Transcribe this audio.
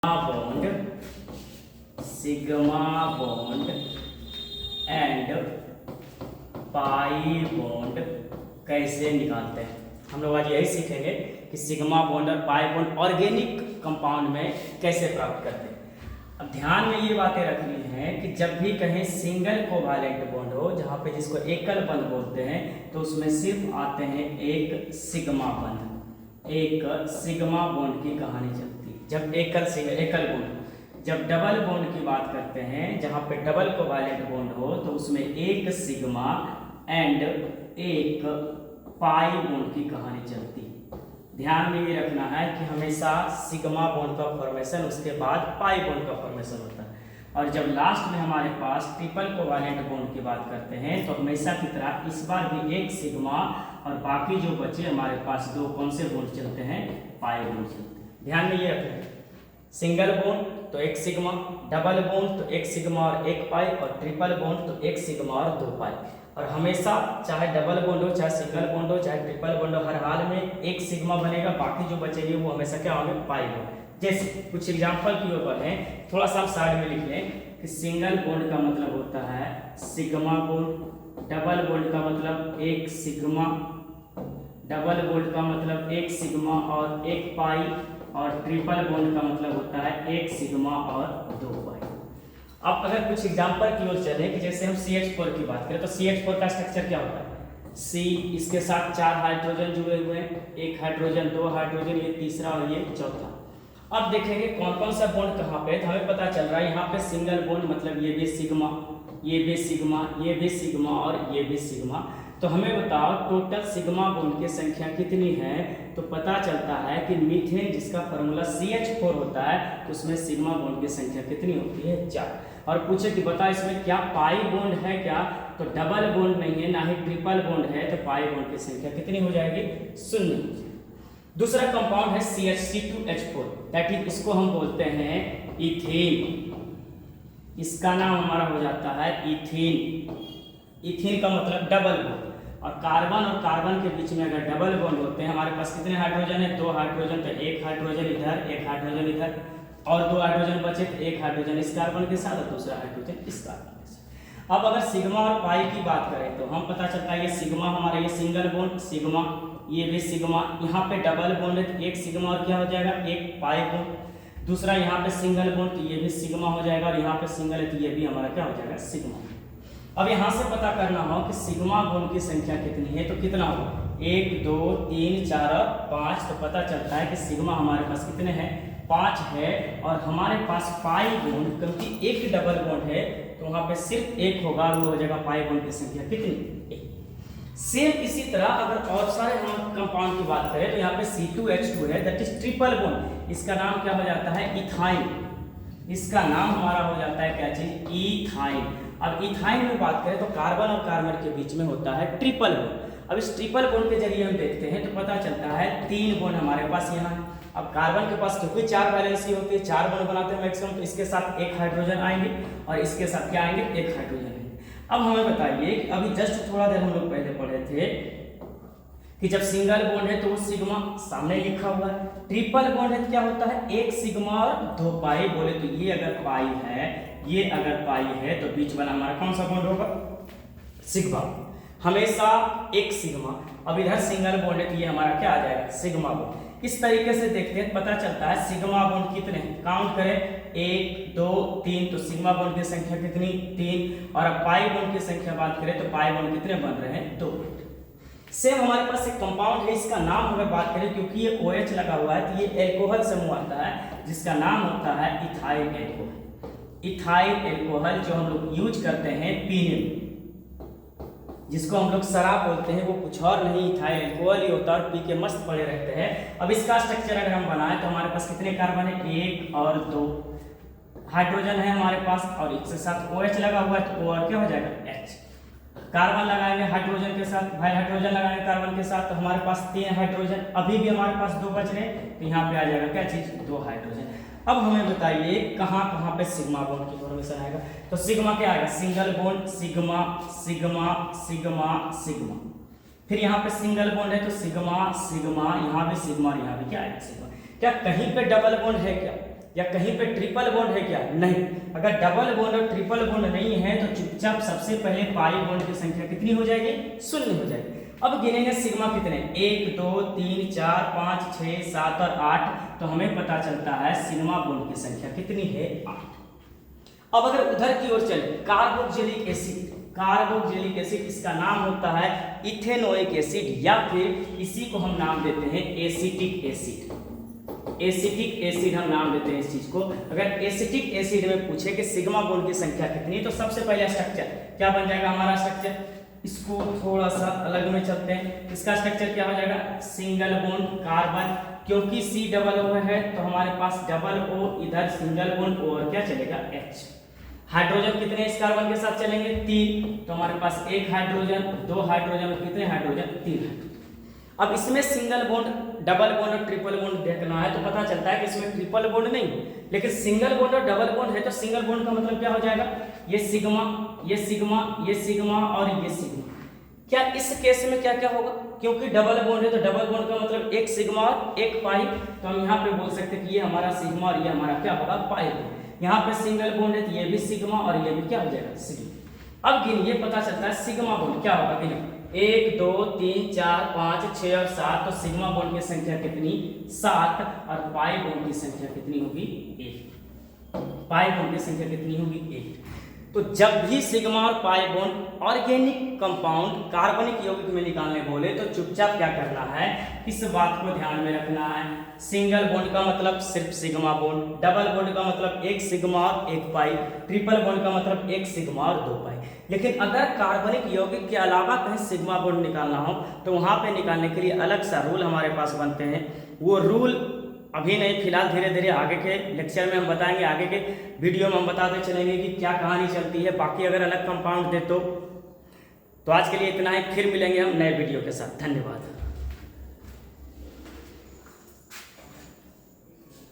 bond, sigma bond and pi bond कैसे निकालते हैं। हम लोग आज यही सीखेंगे कि सिग्मा बॉन्ड और पाई बॉन्ड ऑर्गेनिक कंपाउंड में कैसे प्राप्त करते हैं। अब ध्यान में ये बातें रखनी है कि जब भी कहीं सिंगल कोवैलेंट बॉन्ड हो, जहाँ पे जिसको एकल बंध बोलते हैं, तो उसमें सिर्फ आते हैं एक सिग्मा बंध, एक सिग्मा बॉन्ड की कहानी चलती है। जब एकल बॉन्ड, जब डबल बॉन्ड की बात करते हैं, जहाँ पे डबल कोवैलेंट बॉन्ड हो, तो उसमें एक सिग्मा एंड एक पाई बॉन्ड की कहानी चलती है। ध्यान में ये रखना है कि हमेशा सिग्मा बॉन्ड का फॉर्मेशन, उसके बाद पाई बॉन्ड का फॉर्मेशन होता है। और जब लास्ट में हमारे पास ट्रिपल कोवैलेंट बॉन्ड की बात करते हैं, तो हमेशा की तरह इस बार भी एक सिग्मा और बाकी जो बचे हमारे पास दो कौन से बॉन्ड चलते हैं, पाई बॉन्ड चलते हैं। ध्यान में ये रखें, सिंगल बॉन्ड तो एक सिग्मा, डबल बॉन्ड तो एक सिग्मा और एक पाई, और ट्रिपल बॉन्ड तो एक सिग्मा और दो पाई। और हमेशा चाहे डबल बॉन्ड हो, चाहे सिंगल बॉन्ड हो, चाहे ट्रिपल बॉन्ड हो, हर हाल में एक सिग्मा बनेगा, बाकी जो बचेंगे वो हमेशा क्या होंगे, पाई होंगे। जैसे कुछ एग्जांपल की ओर बढ़ें, थोड़ा सा साइड में लिख लें कि सिंगल बॉन्ड का मतलब होता है सिग्मा बॉन्ड, डबल बॉन्ड का मतलब एक सिग्मा, डबल बॉन्ड का मतलब एक सिग्मा और एक पाई, और ट्रिपल बॉन्ड का मतलब होता है एक सिग्मा और दो पाई। अब अगर कुछ एग्जांपल की ओर चले कि जैसे हम CH4 की बात करें, तो CH4 का स्ट्रक्चर क्या होता है, C, इसके साथ 4 हाइड्रोजन जुड़े हुए हैं, एक हाइड्रोजन, दो हाइड्रोजन, ये तीसरा और ये चौथा। अब देखेंगे कौन कौन सा बॉन्ड कहाँ पे है, तो हमें पता चल रहा है यहाँ पे सिंगल बॉन्ड मतलब ये भी सिग्मा, ये भी सिग्मा, ये भी सिग्मा और ये भी सिग्मा। तो हमें बताओ टोटल सिग्मा बॉन्ड की संख्या कितनी है, तो पता चलता है कि मीथेन जिसका फार्मूला CH4 होता है, उसमें सिग्मा बॉन्ड की संख्या कितनी होती है, 4। और पूछे कि बता इसमें क्या पाई बॉन्ड है क्या, तो डबल बॉन्ड नहीं है, ना ही ट्रिपल बॉन्ड है, तो पाई बॉन्ड की संख्या कितनी हो जाएगी, 0। दूसरा कंपाउंड है CH2H4, दैट इज इसको हम बोलते हैं इथेन, इसका नाम हमारा हो जाता है इथेन। इथेन का मतलब डबल बॉन्ड, और कार्बन के बीच में अगर डबल बॉन्ड होते हैं, हमारे पास कितने हाइड्रोजन है, दो हाइड्रोजन, तो एक हाइड्रोजन इधर, एक हाइड्रोजन इधर, और दो हाइड्रोजन बचे, तो एक हाइड्रोजन इस कार्बन के साथ और दूसरा हाइड्रोजन इस कार्बन के साथ। अब अगर सिग्मा और पाई की बात करें, तो हम पता चलता है ये सिग्मा हमारा, ये सिंगल बॉन्ड सिग्मा, ये भी सिग्मा, यहाँ पे डबल बॉन्ड है तो एक सिग्मा और क्या हो जाएगा, एक पाई बॉन्ड। दूसरा यहाँ पे सिंगल बॉन्ड, तो ये भी सिग्मा हो जाएगा, और यहाँ पे सिंगल है तो ये भी हमारा क्या हो जाएगा, सिग्मा। अब यहाँ से पता करना हो कि सिग्मा बॉन्ड की संख्या कितनी है, तो कितना होगा, 1 2 3 4 और 5। तो पता चलता है कि सिग्मा हमारे पास कितने हैं, 5 है, और हमारे पास पाई बॉन्ड, क्योंकि एक डबल बॉन्ड है तो वहाँ पे सिर्फ एक होगा, वो हो जाएगा पाई बॉन्ड की संख्या कितनी, 1। सेम इसी तरह अगर और सारे हम कंपाउंड की बात करें, तो यहाँ पे C2H2 है, दैट इज ट्रिपल बॉन्ड, इसका नाम क्या हो जाता है, इथाइन। इसका नाम हमारा हो जाता है क्या चीज, इथाइन। अब इथाइन में बात करें तो कार्बन और कार्बन के बीच में होता है ट्रिपल बॉन्ड। अब इस ट्रिपल बॉन्ड के जरिए हम देखते हैं तो पता चलता है 3 बॉन्ड हमारे पास यहाँ है। अब कार्बन के पास क्योंकि 4 वैलेंसी होती है, 4 बॉन्ड बनाते हैं मैक्सिमम, तो इसके साथ एक हाइड्रोजन आएंगे और इसके साथ क्या आएंगे, एक हाइड्रोजन आएंगे। अब हमें बताइए कि अभी जस्ट थोड़ा देर हम लोग पहले पढ़े थे कि जब सिंगल बॉन्ड है तो वो सिग्मा सामने लिखा हुआ है, ट्रिपल बॉन्ड है तो क्या होता है, एक सिग्मा और दो पाई। बोले तो ये अगर पाई है, ये अगर पाई है, तो बीच वाला हमारा कौन सा बॉन्ड होगा, सिग्मा, हमेशा एक सिग्मा। अब इधर सिंगल बॉन्ड है तो ये हमारा क्या आ जाएगा, सिग्मा बॉन्ड। इस तरीके से देखते हैं, पता चलता है सिग्मा बॉन्ड कितने हैं, काउंट करें 1 2 3, तो सिग्मा बॉन्ड की संख्या कितनी, 3। और अब पाई बॉन्ड की संख्या बात करें तो पाई बॉन्ड कितने बन रहे हैं, 2। सेम हमारे पास एक कंपाउंड है, इसका नाम हमें बात करें, क्योंकि ये OH लगा हुआ है तो ये एल्कोहल समूह आता है, जिसका नाम होता है इथाइल एल्कोहल। इथाइल एल्कोहल जो हम लोग यूज करते हैं पीने में, जिसको हम लोग शराब बोलते हैं, वो कुछ और नहीं इथाइल एल्कोहल ही होता है, और पी के मस्त पड़े रहते हैं। अब इसका स्ट्रक्चर अगर हम बनाएं तो हमारे पास कितने कार्बन है, 1 और 2 हाइड्रोजन है हमारे पास, और इसके साथ OH लगा हुआ है तो O क्या हो जाएगा, H। कार्बन लगाएंगे हाइड्रोजन के साथ, भाई हाइड्रोजन लगाएंगे कार्बन के साथ, तो हमारे पास 3 हाइड्रोजन, अभी भी हमारे पास 2 बच रहे, तो यहाँ पे आ जाएगा क्या चीज, 2 हाइड्रोजन। अब हमें बताइए कहाँ कहाँ पे सिग्मा बॉन्ड की फॉर्मेशन आएगा, तो सिग्मा क्या आएगा, single bond sigma sigma sigma sigma, फिर यहाँ पे सिंगल बॉन्ड है तो सिग्मा सिग्मा, यहाँ भी सिग्मा, यहाँ भी क्या आएगा, सिग्मा। क्या कहीं पे डबल बॉन्ड है क्या, या कहीं पे ट्रिपल बॉन्ड है क्या? नहीं। अगर डबल बॉन्ड और ट्रिपल बॉन्ड नहीं है तो चुपचाप सबसे पहले पाई बॉन्ड की संख्या कितनी हो जाएगी? 0 हो जाएगी। अब गिनेंगे सिग्मा कितने, 1 2 3 4 5 6 7 और 8, तो हमें पता चलता है सिग्मा बॉन्ड की संख्या कितनी है? 8। अब अगर उधर की ओर चले, कार्बोक्सिलिक एसिड, कार्बोक्सिलिक एसिड इसका नाम होता है इथेनोइक एसिड, या फिर इसी को हम नाम देते हैं एसिटिक एसिड। एसिटिक एसिड हम नाम देते हैं इस चीज को। अगर एसिटिक एसिड में पूछे कि सिग्मा बॉन्ड की संख्या कितनी है, तो सबसे पहले स्ट्रक्चर क्या बन जाएगा हमारा स्ट्रक्चर? इसको थोड़ा सा अलग में चलते हैं। इसका स्ट्रक्चर क्या हो जाएगा? सिंगल बॉन्ड कार्बन, क्योंकि C डबल O है तो हमारे पास डबल O, इधर सिंगल बॉन्ड O और क्या चलेगा? H। हाइड्रोजन कितने इस कार्बन के साथ चलेंगे? 3, तो हमारे पास 1 हाइड्रोजन, 2 हाइड्रोजन, कितने हाइड्रोजन? 3 हाइड्रोजन। अब इसमें सिंगल बॉन्ड, डबल बॉन्ड और ट्रिपल बॉन्ड देखना है तो पता चलता है कि इसमें ट्रिपल बॉन्ड नहीं, लेकिन सिंगल बॉन्ड और डबल बॉन्ड है। तो सिंगल बॉन्ड का मतलब क्या हो जाएगा? ये सिग्मा, ये सिग्मा, ये सिग्मा और ये सिग्मा। क्या इस केस में क्या क्या होगा? क्योंकि डबल बॉन्ड है तो डबल बॉन्ड का मतलब एक सिग्मा और एक पाई, तो हम यहाँ पे बोल सकते हैं कि ये हमारा सिग्मा और ये हमारा क्या होगा? पाई। यहाँ पे सिंगल बॉन्ड है तो ये भी सिग्मा और ये भी क्या हो जाएगा? सिग्मा। अब गिनिए, पता चलता है सिग्मा बॉन्ड क्या होगा? गिनिए, 1 2 3 4 5 6 और 7, तो सिग्मा बॉन्ड की संख्या कितनी? 7। और पाई बॉन्ड की संख्या कितनी होगी? 1। पाई बॉन्ड की संख्या कितनी होगी? 1। तो जब भी सिग्मा और पाई बॉन्ड ऑर्गेनिक कंपाउंड कार्बनिक यौगिक में निकालने बोले तो चुपचाप क्या करना है? इस बात को ध्यान में रखना है। सिंगल बॉन्ड का मतलब सिर्फ सिग्मा बॉन्ड, डबल बॉन्ड का मतलब एक सिग्मा और एक पाई, ट्रिपल बॉन्ड का मतलब एक सिग्मा और 2 पाई। लेकिन अगर कार्बनिक यौगिक के अलावा कहीं सिग्मा बॉन्ड निकालना हो तो वहां पे निकालने के लिए अलग सा रूल हमारे पास बनते हैं। वो रूल अभी नहीं, फिलहाल धीरे धीरे आगे के लेक्चर में हम बताएंगे, आगे के वीडियो में हम बताते चलेंगे कि क्या कहानी चलती है। बाकी अगर अलग कंपाउंड दे तो आज के लिए इतना ही, फिर मिलेंगे हम नए वीडियो के साथ। धन्यवाद।